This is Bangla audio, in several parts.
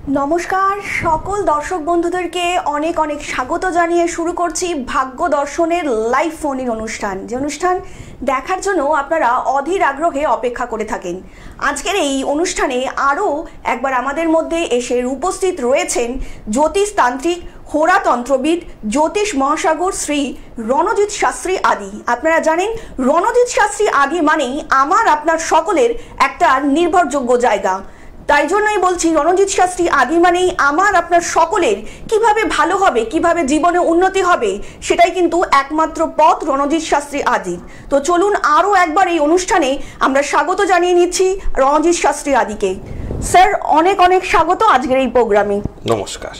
নমস্কার সকল দর্শক বন্ধুদেরকে অনেক অনেক স্বাগত জানিয়ে শুরু করছি ভাগ্য দর্শনের লাইভ ফোন ইন অনুষ্ঠান, যে অনুষ্ঠান দেখার জন্য আপনারা অধীর আগ্রহে অপেক্ষা করে থাকেন। আজকের এই অনুষ্ঠানে আরও একবার আমাদের মধ্যে এসে উপস্থিত রয়েছেন জ্যোতিষতান্ত্রিক, হোরাতন্ত্রবিদ, জ্যোতিষ মহাসাগর শ্রী রণজিৎ শাস্ত্রী আদি। আপনারা জানেন রণজিৎ শাস্ত্রী আদি মানেই আমার আপনার সকলের একটা নির্ভরযোগ্য জায়গা। তাই জন্যই বলছি রণজিৎ শাস্ত্রী আদি মানেই আমার আপনার সকলের কিভাবে ভালো হবে, কিভাবে জীবনে উন্নতি হবে, সেটাই কিন্তু একমাত্র পথ রণজিৎ শাস্ত্রী আদির। তো চলুন আরও একবার এই অনুষ্ঠানে আমরা স্বাগত জানিয়ে নিচ্ছি রণজিৎ শাস্ত্রী আদিকে। স্যার অনেক অনেক স্বাগত আজকের এই প্রোগ্রামে। নমস্কার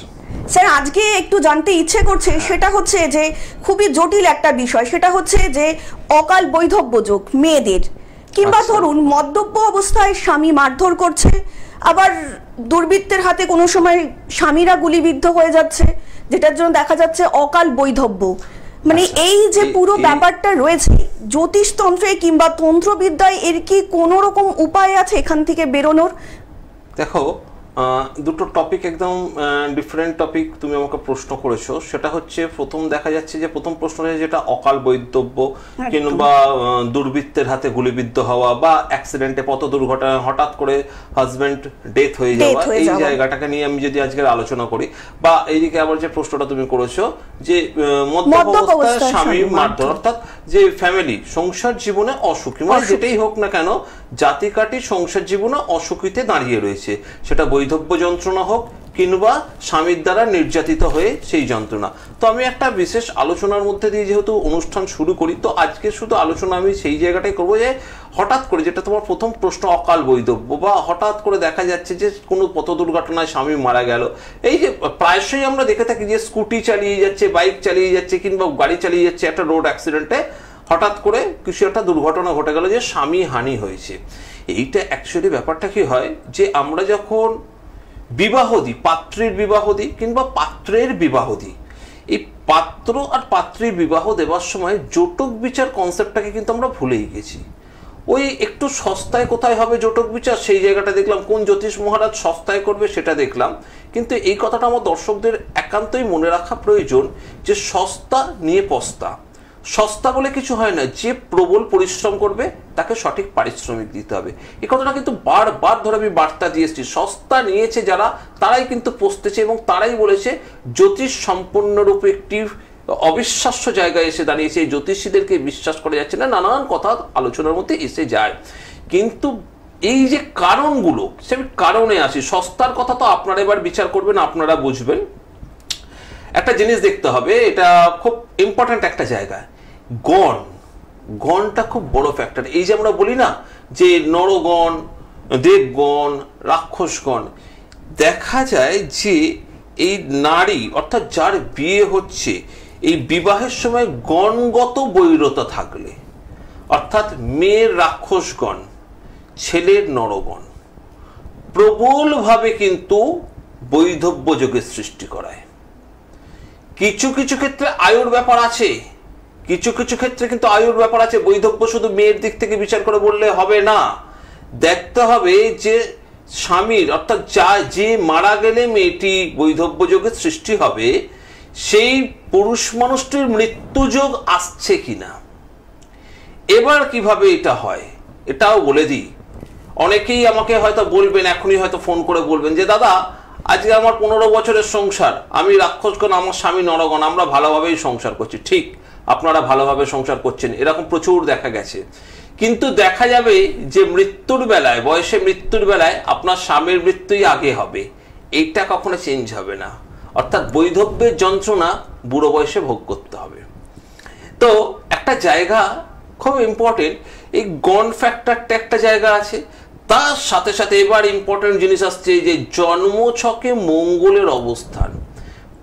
স্যার, আজকে একটু জানতে ইচ্ছে করছে, সেটা হচ্ছে যে খুবই জটিল একটা বিষয়, সেটা হচ্ছে যে অকাল বৈধব্য যোগ মেয়েদের, কিংবা ধরুন মদ্যপ অবস্থায় স্বামী মারধর করছে, আবার দুর্বৃত্তের হাতে কোনো সময় স্বামীরা গুলিবিদ্ধ হয়ে যাচ্ছে, যেটার জন্য দেখা যাচ্ছে অকাল বৈধব্য। মানে এই যে পুরো ব্যাপারটা রয়েছে জ্যোতিষতন্ত্রে কিংবা তন্ত্রবিদ্যায়, এর কি কোনো রকম উপায় আছে এখান থেকে বেরোনোর? দেখো, দুটো টপিক একদম ডিফারেন্ট টপিক তুমি আমাকে প্রশ্ন করেছো। সেটা হচ্ছে প্রথম দেখা যাচ্ছে যে প্রথম প্রশ্ন যেটা অকাল বৈধব্য কিংবা দুর্বৃত্তের হাতে গুলিবিদ্ধ হওয়া বা অ্যাক্সিডেন্টে পথ দুর্ঘটনা হঠাৎ করে হাজবেন্ড ডেথ হয়ে যাওয়া, এই জায়গাটাকে নিয়ে আমি যদি আজকের আলোচনা করি, বা এইদিকে আবার যে প্রশ্নটা তুমি করেছো যে মদ্যপ অবস্থায় স্বামী মারধর, অর্থাৎ যে ফ্যামিলি সংসার জীবনে অসুখী, মানে যেটাই হোক না কেন জাতিকাটি সংসার জীবনে অসুখীতে দাঁড়িয়ে রয়েছে, সেটা বৈধব্য যন্ত্রণা হোক কিংবা স্বামীর দ্বারা নির্যাতিত হয়ে সেই যন্ত্রণা। তো আমি একটা বিশেষ আলোচনার মধ্যে দিয়ে যেহেতু অনুষ্ঠান শুরু করি, তো আজকে শুধু আলোচনা আমি সেই জায়গাটাই করবো যে হঠাৎ করে, যেটা তোমার প্রথম প্রশ্ন অকাল বৈধব্য, বা হঠাৎ করে দেখা যাচ্ছে যে কোনো পথ দুর্ঘটনায় স্বামী মারা গেল। এই যে প্রায়শই আমরা দেখে থাকি যে স্কুটি চালিয়ে যাচ্ছে, বাইক চালিয়ে যাচ্ছে কিংবা গাড়ি চালিয়ে যাচ্ছে, একটা রোড অ্যাক্সিডেন্টে হঠাৎ করে কিছু একটা দুর্ঘটনা ঘটে গেল, যে স্বামী হানি হয়েছে। এইটা অ্যাকচুয়ালি ব্যাপারটা কি হয়, যে আমরা যখন বিবাহ দিই, পাত্রীর বিবাহ দিই কিংবা পাত্রের বিবাহ দিই, এই পাত্র আর পাত্রীর বিবাহ দেওয়ার সময় জটক বিচার কনসেপ্টটাকে কিন্তু আমরা ভুলেই গেছি। ওই একটু সস্তায় কোথায় হবে জটক বিচার, সেই জায়গাটা দেখলাম, কোন জ্যোতিষ মহারাজ সস্তায় করবে সেটা দেখলাম। কিন্তু এই কথাটা আমার দর্শকদের একান্তই মনে রাখা প্রয়োজন যে সস্তা নিয়ে পস্তা। সস্তা বলে কিছু হয় না, যে প্রবল পরিশ্রম করবে তাকে সঠিক পারিশ্রমিক দিতে হবে। এই কথাটা কিন্তু বারবার ধরে আমি বার্তা দিয়ে এসেছি। সস্তা নিয়েছে যারা, তারাই কিন্তু পস্তেছে, এবং তারাই বলেছে জ্যোতিষ সম্পূর্ণরূপে একটি অবিশ্বাস্য জায়গায় এসে দাঁড়িয়েছে। এই জ্যোতিষীদেরকে বিশ্বাস করা যাচ্ছে না, নানান কথা আলোচনার মধ্যে এসে যায়। কিন্তু এই যে কারণগুলো, সে কারণে আসি। সস্তার কথা তো আপনারা এবার বিচার করবেন, আপনারা বুঝবেন। একটা জিনিস দেখতে হবে, এটা খুব ইম্পর্ট্যান্ট একটা জায়গা, গণটা খুব বড় ফ্যাক্টর। এই যে আমরা বলি না যে নরগণ, দেবগণ, রাক্ষসগণ, দেখা যায় যে এই নারী অর্থাৎ যার বিয়ে হচ্ছে, এই বিবাহের সময় গণগত বৈরতা থাকলে, অর্থাৎ মেয়ের রাক্ষসগণ, ছেলের নরগণ, প্রবলভাবে কিন্তু বৈধব্য যোগের সৃষ্টি করায়। কিছু কিছু ক্ষেত্রে আয়ুর ব্যাপার আছে, কিছু কিছু ক্ষেত্রে কিন্তু আয়ুর ব্যাপার আছে। বৈধব্য শুধু মেয়ের দিক থেকে বিচার করে বললে হবে না, দেখতে হবে যে স্বামীর, অর্থাৎ যে মারা গেলে মেয়েটি বৈধব্য যোগের সৃষ্টি হবে, সেই পুরুষ মানুষটির মৃত্যুযোগ আসছে কিনা। এবার কিভাবে এটা হয় এটাও বলে দিই। অনেকেই আমাকে হয়তো বলবেন, এখনই হয়তো ফোন করে বলবেন যে দাদা, আজকে আমার 15 বছরের সংসার, আমি রাক্ষসগণ, আমার স্বামী নরগণ, আমরা ভালোভাবেই সংসার করছি। ঠিক, আপনারা ভালোভাবে সংসার করছেন, এরকম প্রচুর দেখা গেছে। কিন্তু দেখা যাবে যে মৃত্যুর বেলায়, বয়সে মৃত্যুর বেলায় আপনার স্বামীর মৃত্যুই আগে হবে, এইটা কখনো চেঞ্জ হবে না। অর্থাৎ বৈধব্যের যন্ত্রণা বুড়ো বয়সে ভোগ করতে হবে। তো একটা জায়গা খুব ইম্পর্টেন্ট, এই গণ ফ্যাক্টরটা একটা জায়গা আছে। তার সাথে সাথে এবার ইম্পর্টেন্ট জিনিস আসছে যে জন্মছকে মঙ্গলের অবস্থান।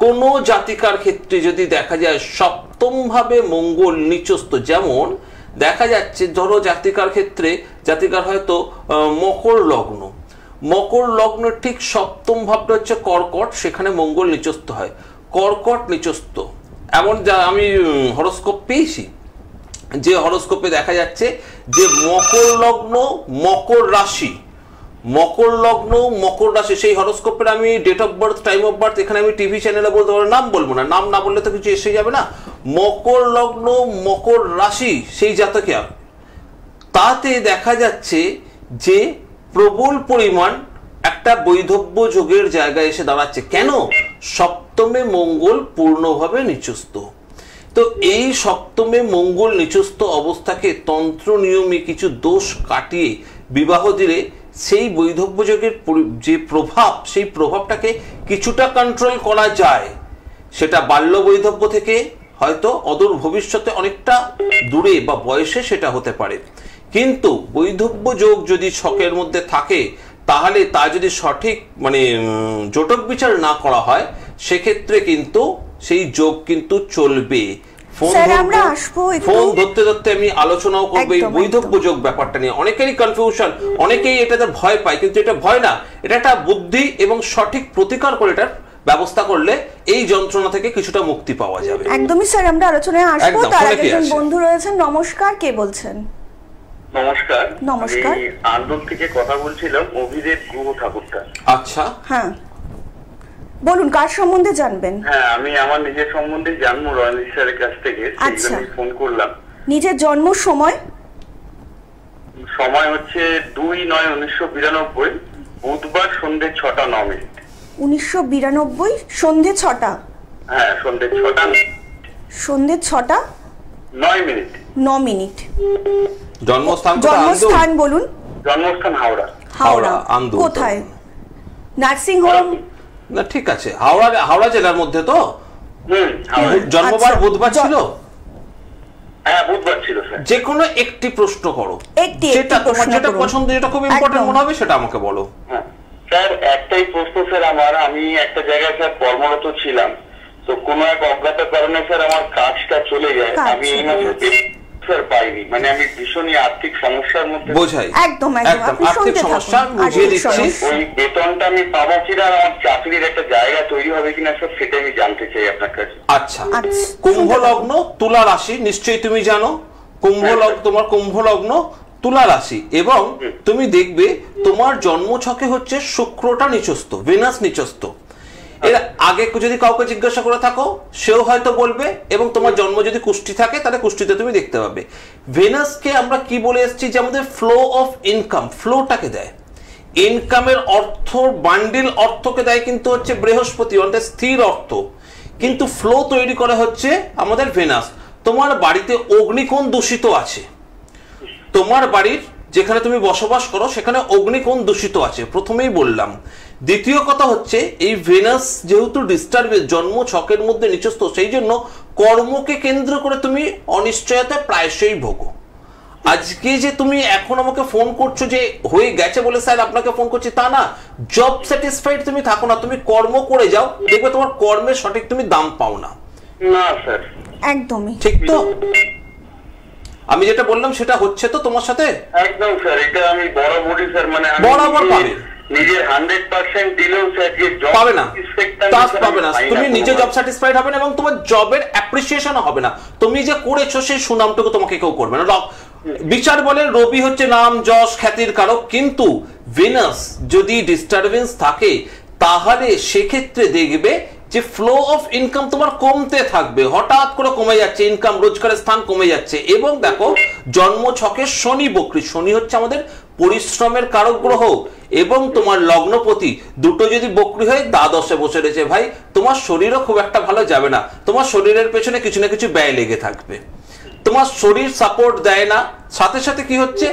কোনো জাতিকার ক্ষেত্রে যদি দেখা যায় সপ্তম ভাবে মঙ্গল নিচস্থ, যেমন দেখা যাচ্ছে ধরো জাতিকার ক্ষেত্রে, জাতিকার হয়তো মকর লগ্ন, মকর লগ্নের ঠিক সপ্তম ভাবটা হচ্ছে কর্কট, সেখানে মঙ্গল নিচস্থ হয়, কর্কট নিচস্থ। এমন যা আমি হরোস্কোপ পেয়েছি, যে হরোস্কোপে দেখা যাচ্ছে যে মকর লগ্ন, মকর রাশি, মকর লগ্ন মকর রাশি, সেই হরোস্কোপের আমি date of birth, time of birth এখানে আমি টিভি চ্যানেলে বলতে পারবো, নাম বলবো না, নাম না বললে তো কিছু এসে যাবে না। মকর লগ্ন মকর রাশি সেই জাতকে তাতে দেখা যাচ্ছে যে প্রবল পরিমাণ একটা বৈধব্য যোগের জায়গায় এসে দাঁড়াচ্ছে। কেন? সপ্তমে মঙ্গল পূর্ণভাবে নিচস্থ। তো এই সপ্তমে মঙ্গল নিচস্থ অবস্থাকে তন্ত্র নিয়মে কিছু দোষ কাটিয়ে বিবাহ দিলে সেই বৈধব্য যোগের যে প্রভাব, সেই প্রভাবটাকে কিছুটা কন্ট্রোল করা যায়। সেটা বাল্য বৈধব্য থেকে হয়তো অদূর ভবিষ্যতে অনেকটা দূরে বা বয়সে সেটা হতে পারে। কিন্তু বৈধব্য যোগ যদি ছকের মধ্যে থাকে তাহলে তা যদি সঠিক মানে জটক বিচার না করা হয় সেক্ষেত্রে কিন্তু সেই যোগ কিন্তু চলবে। ফোন ধরতে ধরতে আমি আলোচনাও করবো এই বৈধব্য যোগ ব্যাপারটা নিয়ে। অনেকেরই কনফিউশন, অনেকেই এটাতে ভয় পায়, কিন্তু এটা ভয় না, এটা একটা বুদ্ধি এবং সঠিক প্রতিকার করে এটার ব্যবস্থা করলে এই যন্ত্রণা থেকে কিছুটা মুক্তি পাওয়া যাবে। একদমই স্যার, আমরা আলোচনায় আসবো। তার আগে একজন বন্ধু রয়েছেন। নমস্কার, কে বলছেন? নমস্কার। নমস্কার, আমি আন্দোল থেকে কথা বলছিলাম, অভিজিৎ গুহ ঠাকুরটা। আচ্ছা, হ্যাঁ বলুন, কার সম্বন্ধে জানবেন? হ্যাঁ, আমি আমার নিজের সম্বন্ধে জানবো রয়নিত স্যারের কাছ থেকে, আচ্ছা, ফোন করলাম। নিজের জন্ম সময়? সময় হচ্ছে 2/9/1992, বুধবার সন্ধ্যে 6টা 9 মিনিট। 1992 সন্ধ্যে 6টা? হ্যাঁ, সন্ধ্যে 6টা সন্ধ্যে 6টা 9 মিনিট। 9 মিনিট। জন্মস্থান বলুন। জন্মস্থান হাওড়া। হাওড়া কোথায়? Nursing home? না ঠিক আছে, হাওড়া জেলার মধ্যে তো। জন্মবার বুধবার ছিল? হ্যাঁ, বুধবার ছিল স্যার। যে কোনো একটি প্রশ্ন করো, যেটা তোমার যেটা পছন্দ, যেটা খুব ইম্পর্টেন্ট মনে হবে সেটা আমাকে বলো। হ্যাঁ স্যার, একটাই প্রশ্ন স্যার আমার। আমি একটা জায়গায় স্যার কর্মরত ছিলাম, তো কোনো এক অজ্ঞাত কারণে স্যার আমার কাজটা চলে যায়। আমি এই মাসে স্যার পাইনি, মানে আমি ভীষণই আর্থিক সমস্যার মধ্যে। বোঝাই, একদম আর্থিক সমস্যা বুঝিয়ে দিচ্ছি। ওই বেতনটা আমি পাবো কিনা, আমার চাকরির একটা জায়গা তৈরি হবে কিনা স্যার, সেটা আমি জানতে চাই আপনার কাছে। আচ্ছা, কুম্ভ লগ্ন তুলা রাশি নিশ্চয়ই তুমি জানো। কুম্ভ লগ্ন, তোমার কুম্ভ লগ্ন তুলা রাশি, এবং তুমি দেখবে তোমার জন্ম ছকে হচ্ছে শুক্রটা নিচস্থ, ভেনাস নিচস্থ। এর আগে যদি কাউকে জিজ্ঞাসা করে থাকো সেও হয়তো বলবে, এবং তোমার জন্ম যদি কুষ্টি থাকে তাহলে কুষ্টিতে তুমি দেখতে পাবে। ভেনাসকে আমরা কি বলে এসেছি, যে আমাদের ফ্লো অফ ইনকাম, ফ্লোটাকে দেয়, ইনকামের অর্থ বান্ডিল অর্থকে দেয় কিন্তু হচ্ছে বৃহস্পতি, অর্থাৎ স্থির অর্থ, কিন্তু ফ্লো তৈরি করে হচ্ছে আমাদের ভেনাস। তোমার বাড়িতে অগ্নিকোণ দূষিত আছে, তোমার বাড়ির যেখানে তুমি বসবাস করো সেখানে অগ্নিকোণ দূষিত আছে, প্রথমেই বললাম। দ্বিতীয় কথা হচ্ছে এই ভেনাস যেহেতু ডিস্টার্বেন্স জন্ম ছকের মধ্যে নিচস্থ, সেই জন্য কর্মকে কেন্দ্র করে তুমি অনিশ্চয়তা প্রায়শই ভোগো। আজকে যে তুমি এখন আমাকে ফোন করছো যে হয়ে গেছে বলে স্যার আপনাকে ফোন করছি, তা না। জব স্যাটিসফাইড তুমি থাকো না, তুমি কর্ম করে যাও, দেখবে তোমার কর্মের সঠিক তুমি দাম পাও না। না স্যার, একদমই ঠিক তো? আমি যেটা বললাম সেটা হচ্ছে তো তোমার সাথে? একদম স্যার, এটা আমি বরাবরই স্যার, মানে বরাবর পাবে, নিজের 100% দিলেও স্যার যে জব পাবে না, পাবে না। তুমি নিজে জব স্যাটিসফাইড হবে না, এবং তোমার জবের অ্যাপ্রিসিয়েশনও হবে না। তুমি যে করেছো সেই সুনামটুকু তোমাকে কেউ করবে না। বিচার বলে রবি হচ্ছে নাম যশ খ্যাতির কারক, কিন্তু ভেনাস যদি ডিস্টারবেন্স থাকে তাহলে সেক্ষেত্রে দেখবে যে ফ্লো অফ ইনকাম তোমার কমতে থাকবে, হঠাৎ করে কমে যাচ্ছে ইনকাম, রোজগারের স্থান কমে যাচ্ছে। এবং দেখো জন্ম ছকে শনি বক্রী, শনি হচ্ছে আমাদের পরিশ্রমের কারক গ্রহ, এবং তোমার লগ্নপতি দুটো যদি বক্রী হয় দ্বাদশে বসে রয়েছে, ভাই তোমার শরীরও খুব একটা ভালো যাবে না, তোমার শরীরের পেছনে কিছু না কিছু ব্যয় লেগে থাকবে, তোমার শরীর সাপোর্ট দেয় না। সাথে সাথে কি হচ্ছে,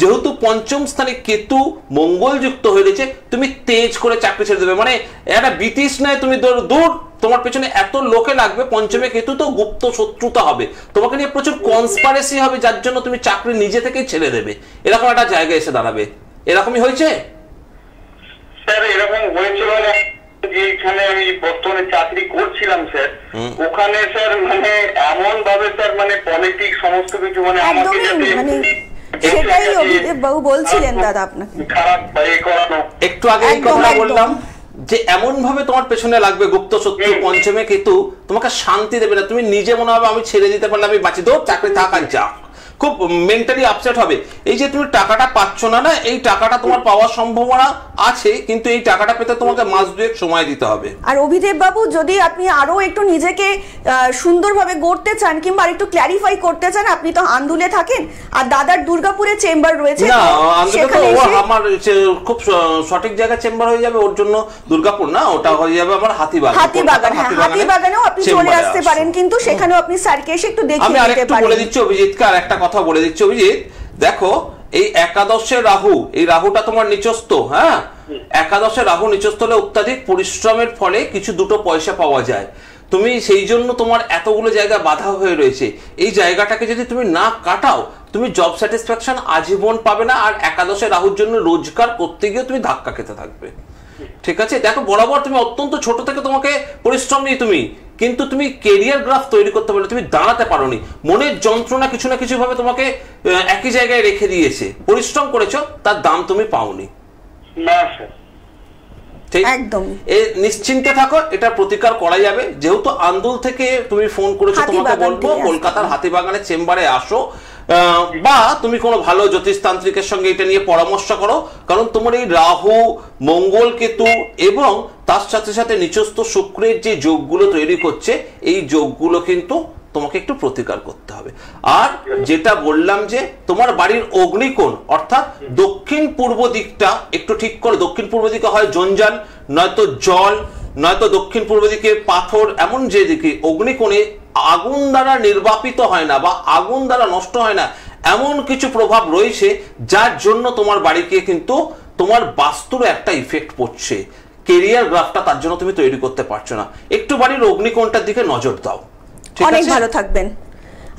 যেহেতু পঞ্চম স্থানে কেতু মঙ্গল যুক্ত হয়ে রয়েছে, তুমি তেজ করে চাকরি ছেড়ে দেবে, মানে একটা বিতৃষ্ণায় তুমি দূর, তোমার পেছনে এত লোকে লাগবে। পঞ্চমে কেতু তো গুপ্ত শত্রুতা হবে, তোমাকে নিয়ে প্রচুর কনস্পারেসি হবে, যার জন্য তুমি চাকরি নিজে থেকেই ছেড়ে দেবে, এরকম একটা জায়গায় এসে দাঁড়াবে। এরকমই হয়েছে স্যার? এরকম হয়েছে মানে যেখানে আমি বর্তমানে চাকরি করছিলাম স্যার, ওখানে স্যার মানে এমন ভাবে স্যার মানে পলিটিক্স সমস্ত কিছু, মানে আমাকে সেটাই অভিদেব বাবু বলছিলেন দাদা আপনাকে খারাপ করানো। একটু আগে এই কথা বললাম যে এমন ভাবে তোমার পেছনে লাগবে গুপ্ত শত্রু, পঞ্চমে কেতু তোমাকে শান্তি দেবে না। তুমি নিজে মনে হবে আমি ছেড়ে দিতে পারলে আমি বাঁচি, তো চাকরি থাক আর যাক, খুব মেন্টালি আপসেট হবে। এই যে তুমি টাকাটা পাচ্ছ না, না এই টাকাটা তোমার পাওয়ার সম্ভাবনা আছে, কিন্তু এই টাকাটা পেতে তোমাকে মাস দুয়েক সময় দিতে হবে। আর অভিদেব বাবু, যদি আপনি আরো একটু নিজেকে সুন্দরভাবে গড়তে চান কিংবা একটু ক্ল্যারিফাই করতে চান, আপনি তো আন্দুলে থাকেন আর দাদার দুর্গাপুরে চেম্বার রয়েছে, না আন্দুলে তো আমার খুব সঠিক জায়গায় চেম্বার হয়ে যাবে, ওর জন্য দুর্গাপুর না, ওটা হয়ে যাবে আমার হাতিবাগান। হাতিবাগানেও আপনি চলে আসতে পারেন, কিন্তু সেখানেও আপনি স্যারকে এসে একটু দেখিয়ে দিতে পারেন। আমি আরেকটু বলে দিচ্ছি অভিজিৎকে, আর একটা কথা বলে দিচ্ছি অভিজিৎ, দেখো এই একাদশের রাহু, এই রাহুটা তোমার নিচস্থ, হ্যাঁ একাদশের রাহু নিচস্থ হলে অত্যাধিক পরিশ্রমের ফলে কিছু দুটো পয়সা পাওয়া যায়। তুমি সেই জন্য তোমার এতগুলো জায়গা বাধা হয়ে রয়েছে, এই জায়গাটাকে যদি তুমি না কাটাও তুমি জব স্যাটিসফ্যাকশন আজীবন পাবে না, আর একাদশে রাহুর জন্য রোজগার করতে গিয়ে তুমি ধাক্কা খেতে থাকবে। ঠিক আছে, দেখো বরাবর তুমি অত্যন্ত ছোট থেকে তোমাকে পরিশ্রম নেই তুমি, কিন্তু তুমি কেরিয়ার গ্রাফ তৈরি করতে পারলে তুমি দাঁড়াতে পারোনি, মনের যন্ত্রণা কিছু না কিছু ভাবে তোমাকে একই জায়গায় রেখে দিয়েছে, পরিশ্রম করেছো তার দাম তুমি পাওনি। একদম নিশ্চিন্তে থাকো, এটা প্রতিকার করা যাবে। যেহেতু আন্দুল থেকে তুমি ফোন করেছো, তোমাকে বলবো কলকাতার হাতিবাগানের চেম্বারে আসো, বা তুমি কোনো ভালো জ্যোতিষতান্ত্রিকের সঙ্গে এটা নিয়ে পরামর্শ করো, কারণ তোমার এই রাহু মঙ্গল কেতু এবং তার সাথে সাথে নিচস্থ শুক্রের যে যোগগুলো তৈরি করছে, এই যোগগুলো কিন্তু তোমাকে একটু প্রতিকার করতে হবে। আর যেটা বললাম যে তোমার বাড়ির অগ্নিকোণ অর্থাৎ দক্ষিণ পূর্ব দিকটা একটু ঠিক করে, দক্ষিণ পূর্ব দিকে হয় জঞ্জাল, নয়তো জল, নয়তো দক্ষিণ পূর্ব দিকে পাথর, এমন যে দিকে অগ্নিকোণে আগুন দ্বারা নির্বাপিত হয় না বা আগুন দ্বারা নষ্ট হয় না এমন কিছু প্রভাব রয়েছে, যার জন্য তোমার বাড়িকে কিন্তু তোমার বাস্তুর একটা ইফেক্ট পড়ছে, কেরিয়ার গ্রাফটা তার জন্য তুমি তৈরি করতে পারছো না। একটু বাড়ির অগ্নিকোণটার দিকে নজর দাও। অনেক ভালো থাকবেন।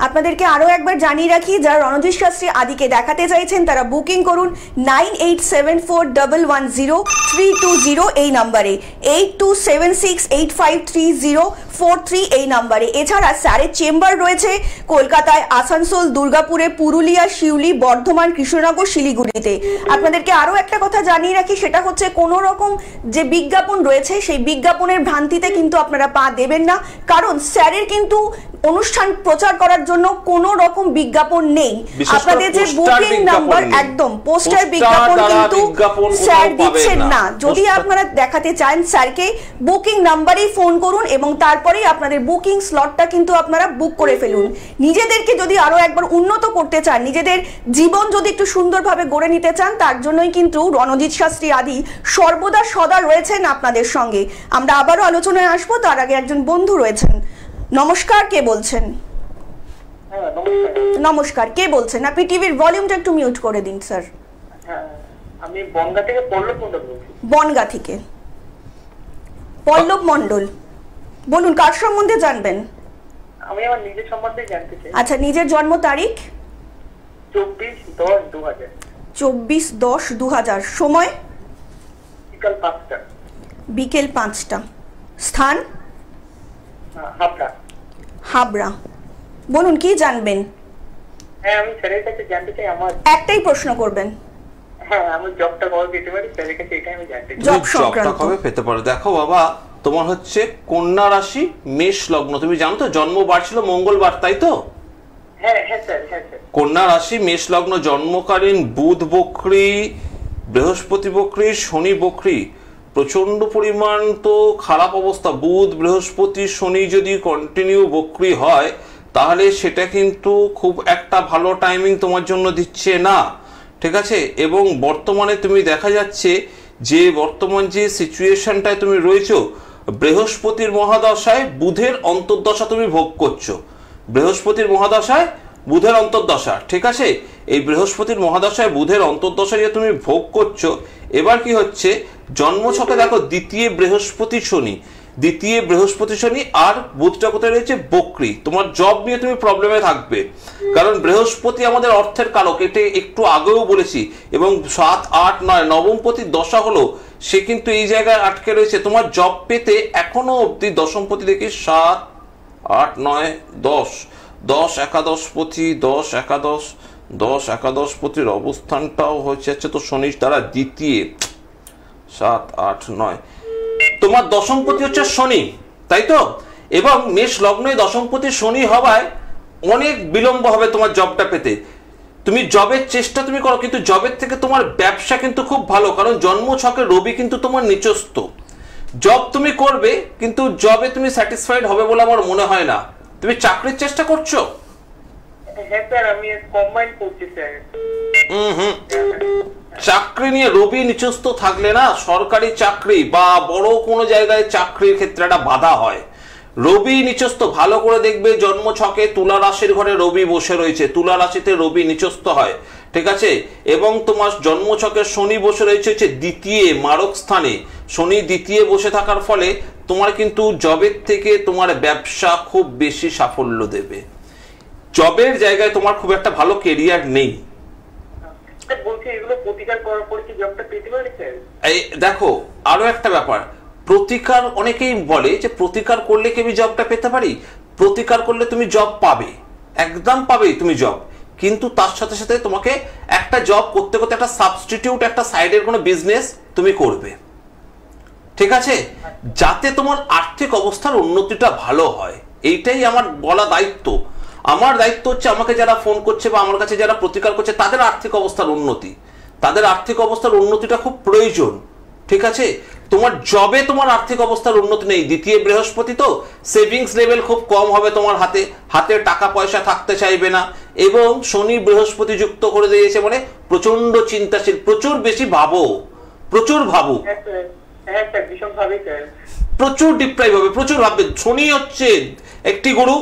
আপনাদেরকে আরো একবার জানিয়ে রাখি, যারা রণজিৎ শাস্ত্রী আদিকে দেখাতে চাইছেন তারা বুকিং করুন 9874110320 এই নাম্বারে, 8276853043 এই নাম্বারে। এছাড়া স্যারের চেম্বার রয়েছে কলকাতায়, আসানসোল, দুর্গাপুরে, পুরুলিয়া, শিউলি, বর্ধমান, কৃষ্ণনগর, শিলিগুড়িতে। আপনাদেরকে আরো একটা কথা জানিয়ে রাখি, সেটা হচ্ছে কোনো রকম যে বিজ্ঞাপন রয়েছে সেই বিজ্ঞাপনের ভ্রান্তিতে কিন্তু আপনারা পা দেবেন না, কারণ স্যারের কিন্তু অনুষ্ঠান প্রচার করার জন্য কোনো রকম বিজ্ঞাপন নেই। আপনাদের যে বুকিং নাম্বার, একদম পোস্টার বিজ্ঞাপন কিন্তু স্যার দিচ্ছেন না। যদি আপনারা দেখাতে চান স্যারকে, বুকিং নাম্বারেই ফোন করুন এবং তারপরেই আপনাদের বুকিং স্লটটা কিন্তু আপনারা বুক করে ফেলুন। নিজেদেরকে যদি আরো একবার উন্নত করতে চান, নিজেদের জীবন যদি একটু সুন্দরভাবে গড়ে নিতে চান, তার জন্যই কিন্তু রণজিৎ শাস্ত্রী আদি সর্বদা সদা রয়েছেন আপনাদের সঙ্গে। আমরা আবারও আলোচনায় আসবো, তার আগে একজন বন্ধু রয়েছেন। নমস্কার, কে বলছেন? নমস্কার, কে বলছেন? আপনি টিভির ভলিউমটা একটু মিউট করে দিন স্যার। আমি বনগা থেকে পল্লব মণ্ডল বলছি। বনগা থেকে পল্লব মণ্ডল, বলুন কার সম্বন্ধে জানবেন? আমি আমার নিজের সম্বন্ধে জানতে চাই। আচ্ছা, নিজের জন্ম তারিখ? 24/10/2000। 24/10/2000। সময়? বিকাল 5টা। বিকেল 5টা। স্থান? হাবড়া। হাবড়া। বলুন কি জানবেন? হ্যাঁ, আমি স্যারের কাছে জানতে চাই, আমার একটাই প্রশ্ন করবেন। হ্যাঁ, আমি জবটা কবে পেতে পারি স্যারের কাছে, এটাই আমি জানতে চাই। জবটা কবে পেতে পারো? দেখো বাবা, তোমার হচ্ছে কন্যা রাশি, মেষ লগ্ন। তুমি জানো তো জন্মবার ছিল মঙ্গলবার, তাই তো? হ্যাঁ হ্যাঁ স্যার, হ্যাঁ স্যার। কন্যা রাশি, মেষ লগ্ন, জন্মকালীন বুধ বক্রী, বৃহস্পতি বক্রী, শনি বক্রী, প্রচন্ড পরিমাণ তো খারাপ অবস্থা। বুধ, বৃহস্পতি, শনি যদি কন্টিনিউ বক্রী হয় তাহলে সেটা কিন্তু খুব একটা ভালো টাইমিং তোমার জন্য দিচ্ছে না, ঠিক আছে? এবং বর্তমানে তুমি দেখা যাচ্ছে যে বর্তমান যে সিচুয়েশনটায় তুমি রয়েছো, বৃহস্পতির মহাদশায় বুধের অন্তর্দশা তুমি ভোগ করছো। বৃহস্পতির মহাদশায় বুধের অন্তর্দশা, ঠিক আছে? এই বৃহস্পতির মহাদশায় বুধের অন্তর্দশা যে তুমি ভোগ করছো, এবার কি হচ্ছে জন্মছকে দেখো দ্বিতীয় বৃহস্পতি শনি, দ্বিতীয় বৃহস্পতি শনি, আর বুধটা কোথায় রয়েছে? বক্রী। তোমার জব নিয়ে তুমি প্রবলেমে থাকবে, কারণ বৃহস্পতি আমাদের অর্থের কারক, এটা একটু আগেও বলেছি। এবং 7, 8, 9 নবমপতির দশা হলো, সে কিন্তু এই জায়গায় আটকে রয়েছে। তোমার জব পেতে এখনো অব্দি দশমপতি দেখি 7, 8, 9, 10, 10 একাদশপতি, 10 একাদশ, 10 একাদশপতির অবস্থানটাও হচ্ছে তো শনির দ্বারা দ্বিতীয়, 7, 8, 9। তোমার দশমপতি হচ্ছে শনি, তাই তো? এবং মেষ লগ্নে দশমপতি শনি হওয়ায় অনেক বিলম্ব হবে তোমার জবটা পেতে। তুমি জবের চেষ্টা তুমি করো, কিন্তু জবের থেকে তোমার ব্যবসা কিন্তু খুব ভালো, কারণ জন্ম ছকে রবি কিন্তু তোমার নিচস্থ। জব তুমি করবে, কিন্তু জবে তুমি স্যাটিসফাইড হবে বলে আমার মনে হয় না। তুমি চাকরির চেষ্টা করছো? হ্যাঁ স্যার, আমি কম্বাইন করছি স্যার। চাকরি নিয়ে রবি নিচস্থ থাকলে না, সরকারি চাকরি বা বড় কোনো জায়গায় চাকরির ক্ষেত্রে একটা বাধা হয়। রবি নিচস্থ ভালো করে দেখবে, জন্ম ছকে তুলা রাশির ঘরে রবি বসে রয়েছে, তুলা রাশিতে রবি নিচস্থ হয়, ঠিক আছে? এবং তোমার জন্ম ছকে শনি বসে রয়েছে হচ্ছে দ্বিতীয় মারক স্থানে। শনি দ্বিতীয় বসে থাকার ফলে তোমার কিন্তু জবের থেকে তোমার ব্যবসা খুব বেশি সাফল্য দেবে। জবের জায়গায় তোমার খুব একটা ভালো কেরিয়ার নেই। বলছি এগুলো প্রতিকার করার পরে কি জবটা পেতে পারি স্যার? এই দেখো, আরো একটা ব্যাপার, প্রতিকার অনেকেই বলে যে প্রতিকার করলে কি আমি জবটা পেতে পারি। প্রতিকার করলে তুমি জব পাবে, একদম পাবেই তুমি জব, কিন্তু তার সাথে সাথে তোমাকে একটা জব করতে করতে একটা সাবস্টিটিউট, একটা সাইডের কোনো বিজনেস তুমি করবে, ঠিক আছে, যাতে তোমার আর্থিক অবস্থার উন্নতিটা ভালো হয়। এইটাই আমার বলা দায়িত্ব। আমার দায়িত্ব হচ্ছে আমাকে যারা ফোন করছে বা আমার কাছে যারা প্রতিকার করছে তাদের আর্থিক অবস্থার উন্নতি, তাদের আর্থিক অবস্থার উন্নতিটা খুব প্রয়োজন, ঠিক আছে? তোমার জবে তোমার আর্থিক অবস্থার উন্নতি নেই, দ্বিতীয় বৃহস্পতি তো, সেভিংস লেভেল খুব কম হবে তোমার হাতে, হাতে টাকা পয়সা থাকতে চাইবে না, এবং শনি বৃহস্পতি যুক্ত করে দিয়েছে মানে প্রচন্ড চিন্তাশীল, প্রচুর বেশি ভাবো, প্রচুর ভাবো, হ্যাঁ স্যার, ভীষণ ভাবি স্যার, প্রচুর ডিপ্রাইভ হবে, প্রচুর ভাববে। শনি হচ্ছে একটি গুরু,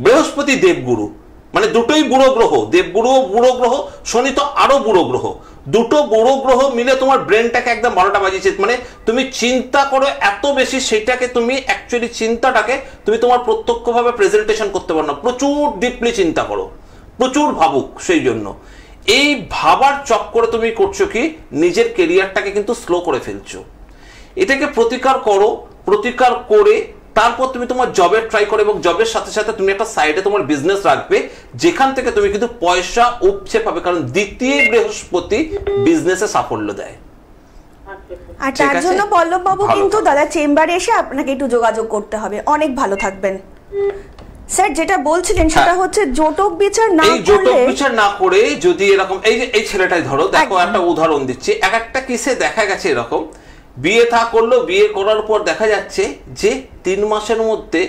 বৃহস্পতি দেবগুরু, মানে দুটোই বুড়ো গ্রহ, দেবগুরু বুড়ো গ্রহ, শনি তো আরো বুড়ো গ্রহ। দুটো বুড়ো গ্রহ মিলে তোমার ব্রেনটাকে একদম 12টা বাজিয়েছে। মানে তুমি চিন্তা করো এত বেশি, সেটাকে তুমি অ্যাকচুয়ালি চিন্তাটাকে তুমি তোমার প্রত্যক্ষভাবে প্রেজেন্টেশন করতে পারো না, প্রচুর ডিপলি চিন্তা করো, প্রচুর ভাবুক। সেই জন্য এই ভাবার চক্করে তুমি করছো কি, নিজের কেরিয়ারটাকে কিন্তু স্লো করে ফেলছো। এটাকে প্রতিকার করো, প্রতিকার করে তারপর তুমি তোমার জবের ট্রাই করো, এবং জবের সাথে সাথে তুমি একটা সাইডে তোমার বিজনেস রাখবে, যেখান থেকে তুমি কিন্তু পয়সা উপচে পাবে, কারণ দ্বিতীয় বৃহস্পতি বিজনেসে সাফল্য দেয়। আর তার জন্য পল্লব বাবু কিন্তু দাদা চেম্বারে এসে আপনাকে একটু যোগাযোগ করতে হবে। অনেক ভালো থাকবেন স্যার। যেটা বলছিলেন সেটা হচ্ছে জটক বিচার না করলে, এই জটক বিচার না করে যদি এরকম, এই যে এই ছেলেটাই ধরো, দেখো একটা উদাহরণ দিচ্ছি, একটা কেসে দেখা গেছে এরকম, বিয়ে থা করলো, বিয়ে করার পর দেখা যাচ্ছে যে 3 মাসের মধ্যে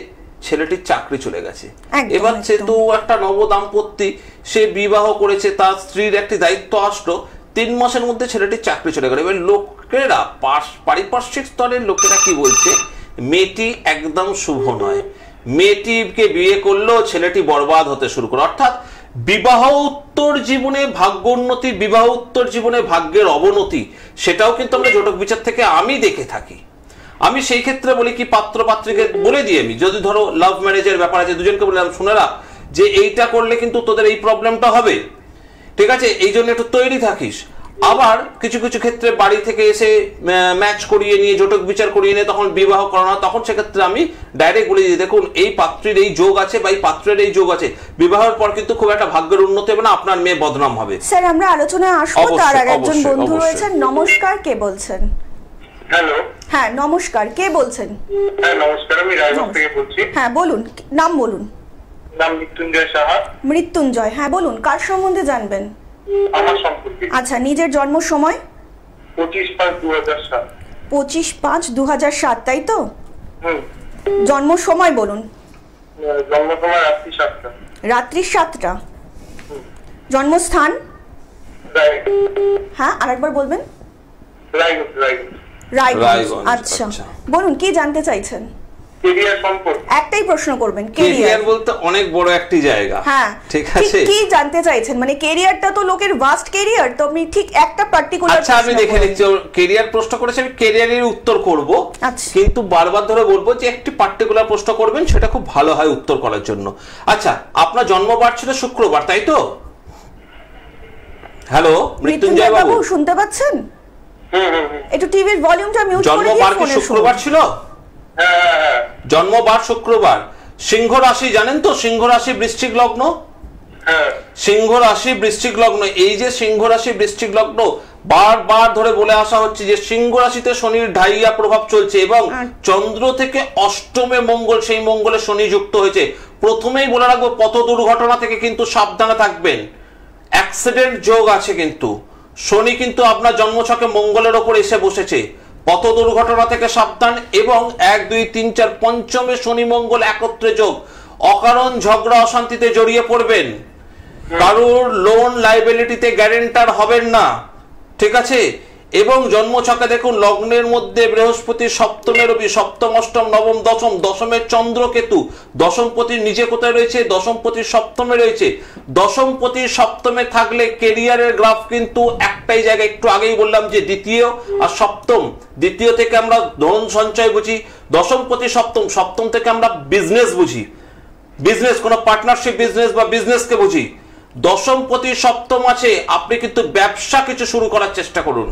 ছেলেটির চাকরি চলে গেছে। এবার সে তো একটা নব দাম্পত্য, সে বিবাহ করেছে, তার স্ত্রীর একটি দায়িত্ব আসলো, 3 মাসের মধ্যে ছেলেটির চাকরি চলে গেল। এবার লোকেরা, পারিপার্শ্বিক স্তরের লোকেরা কি বলছে, মেয়েটি একদম শুভ নয়, মেয়েটিকে বিয়ে করলো, ছেলেটি বরবাদ হতে শুরু করলো। অর্থাৎ বিবাহ উত্তর জীবনে ভাগ্য উন্নতি, বিবাহ উত্তর জীবনে ভাগ্যের অবনতি, সেটাও কিন্তু আমরা জটক বিচার থেকে আমি দেখে থাকি। আমি সেই ক্ষেত্রে বলি কি, পাত্র পাত্রীকে বলে দিই আমি, যদি ধরো লাভ ম্যারেজের ব্যাপার আছে, দুজনকে বললাম শুনে রাখ যে এইটা করলে কিন্তু তোদের এই প্রবলেমটা হবে, ঠিক আছে, এই জন্য একটু তৈরি থাকিস। আবার কিছু কিছু ক্ষেত্রে বাড়ি থেকে এসে ম্যাচ করিয়ে নিয়ে, জটক বিচার করিয়ে নিয়ে তখন বিবাহ করানো, তখন সেক্ষেত্রে আমি ডাইরেক্ট বলে দিই, দেখুন এই পাত্রীর এই যোগ আছে বা এই পাত্রের এই যোগ আছে, বিবাহের পর কিন্তু খুব একটা ভাগ্যের উন্নতি হবে না, আপনার মেয়ে বদনাম হবে। স্যার আমরা আলোচনায় আসবো, তার আগে একজন বন্ধু রয়েছেন। নমস্কার, কে বলছেন? হ্যালো, হ্যাঁ নমস্কার, কে বলছেন? হ্যাঁ নমস্কার, আমি রায়গঞ্জ থেকে বলছি। হ্যাঁ বলুন, নাম বলুন। নাম মৃত্যুঞ্জয় সাহা। মৃত্যুঞ্জয়, হ্যাঁ বলুন, কার সম্বন্ধে জানবেন? আমার সম্পর্কে। আচ্ছা, নিজের জন্ম সময়? 25/5/2007। 25/5/2007, তাই তো? জন্ম সময় বলুন। জন্ম সময় রাত্রি 7টা। রাত্রি 7টা। জন্মস্থান? হ্যাঁ আরেকবার বলবেন। রায়গঞ্জ। আচ্ছা বলুন, কি জানতে চাইছেন? কেরিয়ার সম্পর্কে একটাই প্রশ্ন করবেন। কেরিয়ার বলতে অনেক বড় একটি জায়গা, হ্যাঁ ঠিক আছে। কি জানতে চাইছেন, মানে কেরিয়ারটা তো লোকের ভাস্ট কেরিয়ার, তো আমি ঠিক একটা পার্টিকুলার। আচ্ছা আমি দেখে নিচ্ছি, কেরিয়ার প্রশ্ন করেছে, আমি কেরিয়ারের উত্তর করব, আচ্ছা কিন্তু বারবার ধরে বলবো যে একটি পার্টিকুলার প্রশ্ন করবেন, সেটা খুব ভালো হয় উত্তর করার জন্য। আচ্ছা, আপনার জন্মবার ছিল শুক্রবার, তাই তো? হ্যালো মৃত্যুঞ্জয় বাবু, শুনতে পাচ্ছেন? একটু টিভির ভলিউমটা মিউট করে দিন। জন্মবার কি শুক্রবার ছিল? জন্মবার শুক্রবার। সিংহ রাশি জানেন তো? সিংহ রাশি বৃশ্চিক লগ্ন। সিংহ রাশি বৃশ্চিক লগ্ন, এই যে সিংহ রাশি বৃশ্চিক লগ্ন, বারবার ধরে বলে আসা হচ্ছে যে সিংহ রাশিতে শনির ঢাইয়া প্রভাব চলছে, এবং চন্দ্র থেকে অষ্টমে মঙ্গল, সেই মঙ্গলে শনি যুক্ত হয়েছে। প্রথমেই বলে রাখবো, পথ দুর্ঘটনা থেকে কিন্তু সাবধানে থাকবেন, অ্যাক্সিডেন্ট যোগ আছে, কিন্তু শনি কিন্তু আপনার জন্মছকে মঙ্গলের ওপর এসে বসেছে। পথ দুর্ঘটনা থেকে সাবধান, এবং 1 2 3 4 পঞ্চমে শনি মঙ্গল একত্রে যোগ, অকারণ ঝগড়া অশান্তিতে জড়িয়ে পড়বেন, কারোর লোন লাইবিলিটিতে গ্যারেন্টার হবেন না, ঠিক আছে। এবং জন্মছকে দেখুন লগ্নের মধ্যে বৃহস্পতি, সপ্তমে রবি, সপ্তম অষ্টম নবম দশম, দশমের চন্দ্রকেতু, দশমপতি নিজে কোথায় রয়েছে, দশমপতি সপ্তমে রয়েছে। দশমপতি সপ্তমে থাকলে কেরিয়ারের গ্রাফ কিন্তু একটাই জায়গায়, একটু আগেই বললাম যে দ্বিতীয় আর সপ্তম, দ্বিতীয় থেকে আমরা ধন সঞ্চয় বুঝি, দশমপতি সপ্তম, সপ্তম থেকে আমরা বিজনেস বুঝি, বিজনেস কোনো পার্টনারশিপ বিজনেস বা বিজনেসকে বুঝি। দশমপতি সপ্তম আছে, আপনি কিন্তু ব্যবসা কিছু শুরু করার চেষ্টা করুন।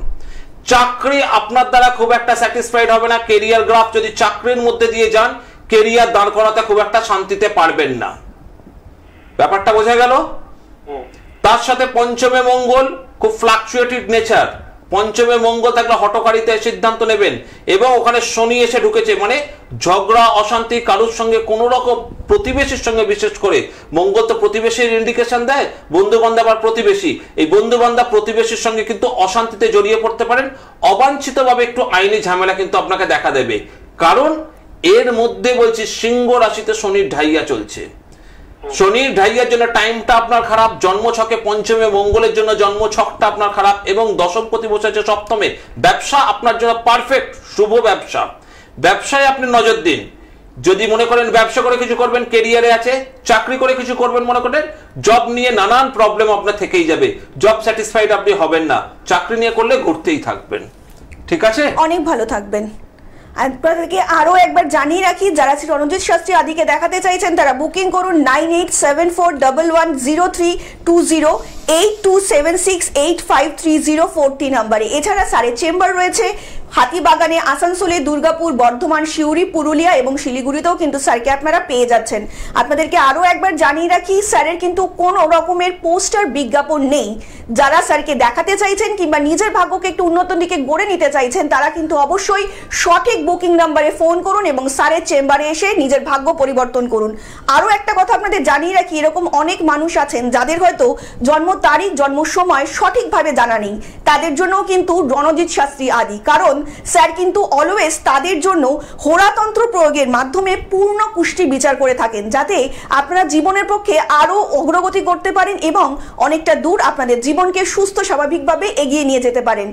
চাকরি আপনার দ্বারা খুব একটা স্যাটিসফাইড হবে না, কেরিয়ার গ্রাফ যদি চাকরির মধ্যে দিয়ে যান কেরিয়ার দাঁড় করাতে খুব একটা শান্তিতে পারবেন না, ব্যাপারটা বোঝা গেল। তার সাথে পঞ্চমে মঙ্গল, খুব ফ্লাকচুয়েটেড নেচার, পঞ্চমে মঙ্গল থাকলে হটকারিতে সিদ্ধান্ত নেবেন, এবং ওখানে শনি এসে ঢুকেছে, মানে ঝগড়া অশান্তি কারোর সঙ্গে, কোন রকম প্রতিবেশীর সঙ্গে, বিশেষ করে মঙ্গল তো প্রতিবেশীর ইন্ডিকেশন দেয়, বন্ধু বান্ধব আর প্রতিবেশী, এই বন্ধু বান্ধব প্রতিবেশীর সঙ্গে কিন্তু অশান্তিতে জড়িয়ে পড়তে পারেন, অবাঞ্ছিতভাবে একটু আইনি ঝামেলা কিন্তু আপনাকে দেখা দেবে, কারণ এর মধ্যে বলছি সিংহ রাশিতে শনির ঢাইয়া চলছে। শনির ঢাইয়ার জন্য টাইমটা আপনার খারাপ, জন্মছকে পঞ্চমে মঙ্গলের জন্য জন্মছকটা আপনার খারাপ, এবং দশমপতি বসেছে সপ্তমে। ব্যবসা আপনার জন্য পারফেক্ট, শুভ ব্যবসা, ব্যবসায় আপনি নজর দিন। যদি মনে করেন ব্যবসা করে কিছু করবেন, কেরিয়ারে আছে, চাকরি করে কিছু করবেন মনে করেন, জব নিয়ে নানান প্রবলেম আপনার থেকেই যাবে, জব স্যাটিসফাইড আপনি হবেন না, চাকরি নিয়ে করলে ঘুরতেই থাকবেন, ঠিক আছে। অনেক ভালো থাকবেন। আপনাদেরকে আরো একবার জানিয়ে রাখি, যারা শ্রী রণজিৎ শাস্ত্রী আদিকে দেখাতে চাইছেন তারা বুকিং করুন 9874110320, 8276853043 নাম্বারে। এছাড়া স্যারের চেম্বার রয়েছে হাতিবাগানে, আসানসোলে, দুর্গাপুর, বর্ধমান, সিউড়ি, পুরুলিয়া এবং শিলিগুড়িতেও কিন্তু স্যারকে আপনারা পেয়ে যাচ্ছেন। আপনাদেরকে আরো একবার জানিয়ে রাখি, স্যারের কিন্তু কোনো রকমের পোস্টার বিজ্ঞাপন নেই। যারা স্যারকে দেখাতে চাইছেন কিংবা নিজের ভাগ্যকে একটু উন্নত দিকে গড়ে নিতে চাইছেন তারা কিন্তু অবশ্যই সঠিক বুকিং নাম্বারে ফোন করুন এবং স্যারের চেম্বারে এসে নিজের ভাগ্য পরিবর্তন করুন। আরো একটা কথা আপনাদের জানিয়ে রাখি, এরকম অনেক মানুষ আছেন যাদের হয়তো জন্ম তারিখ, জন্ম সময় সঠিকভাবে জানা নেই, তাদের জন্যও কিন্তু রণজিৎ শাস্ত্রী আদি, কারণ স্যার কিন্তু অলওয়েজ তাদের জন্য হোরাতন্ত্র প্রয়োগের মাধ্যমে পূর্ণ পুষ্টি বিচার করে থাকেন, যাতে আপনারা জীবনের পক্ষে আরো অগ্রগতি করতে পারেন এবং অনেকটা দূর আপনাদের জীবনকে সুস্থ স্বাভাবিকভাবে এগিয়ে নিয়ে যেতে পারেন।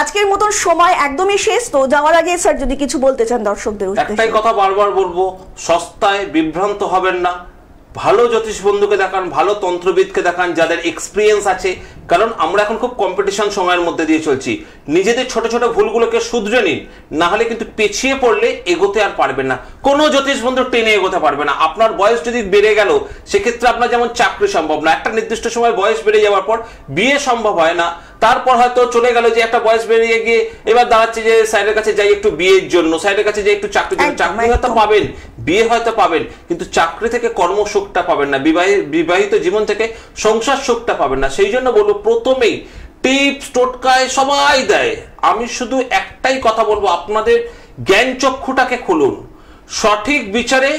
আজকের মতন সময় একদমই শেষ, তো যাওয়ার আগে স্যার যদি কিছু বলতে চান দর্শকদের উদ্দেশ্যে। একটাই কথা বারবার বলবো, সস্তায় বিভ্রান্ত হবেন না, ভালো জ্যোতিষ বন্ধুকে দেখান, ভালো তন্ত্রবিদকে দেখান যাদের এক্সপিরিয়েন্স আছে, কারণ আমরা এখন খুব কম্পিটিশন সময়ের মধ্যে দিয়ে চলছি। নিজেদের ছোট ছোট ভুলগুলোকে শুধরে নিন, না হলে কিন্তু পিছিয়ে পড়লে এগোতে আর পারবেন না, কোনো জ্যোতিষ বন্ধু টেনে এগোতে পারবে না। আপনার বয়স যদি বেড়ে গেল সেক্ষেত্রে আপনার যেমন চাকরি সম্ভব না, একটা নির্দিষ্ট সময় বয়স বেড়ে যাওয়ার পর বিয়ে সম্ভব হয় না, তারপর হয়তো চলে গেল যে একটা বয়স বেরিয়ে গিয়ে এবার দাঁড়াচ্ছে যে স্যারের কাছে যাই একটু বিয়ের জন্য, স্যারের কাছে যাই একটু চাকরির জন্য। চাকরি হয়তো পাবেন, বিয়ে হয়তো পাবেন, কিন্তু চাকরি থেকে কর্মসুখটা পাবেন না, বিবাহিত জীবন থেকে সংসার সুখটা পাবেন না। সেই জন্য বলবো, প্রথমেই টিপস টোটকায় সবাই দেয়, আমি শুধু একটাই কথা বলবো, আপনাদের জ্ঞান চক্ষুটাকে খুলুন, সঠিক বিচারে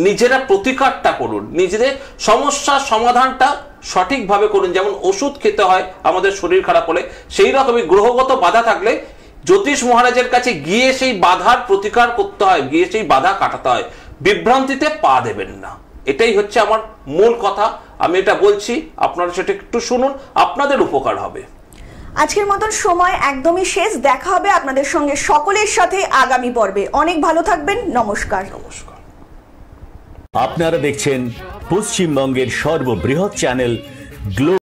নিজেরা প্রতিকারটা করুন, নিজেদের সমস্যার সমাধানটা সঠিকভাবে করুন। যেমন ওষুধ খেতে হয় আমাদের শরীর খারাপ হলে, সেই রকমই গ্রহগত বাধা থাকলে জ্যোতিষ মহারাজের কাছে গিয়ে সেই বাধার প্রতিকার করতে হয়, গিয়ে সেই বাধা কাটাতে হয়, বিভ্রান্তিতে পা দেবেন না। এটাই হচ্ছে আমার মূল কথা, আমি এটা বলছি, আপনারা সেটা একটু শুনুন, আপনাদের উপকার হবে। আজকের মতন সময় একদমই শেষ, দেখা হবে আপনাদের সঙ্গে সকলের সাথে আগামী পর্বে। অনেক ভালো থাকবেন, নমস্কার। নমস্কার। আপনারা দেখছেন পশ্চিমবঙ্গের সর্ববৃহৎ চ্যানেল গ্লো।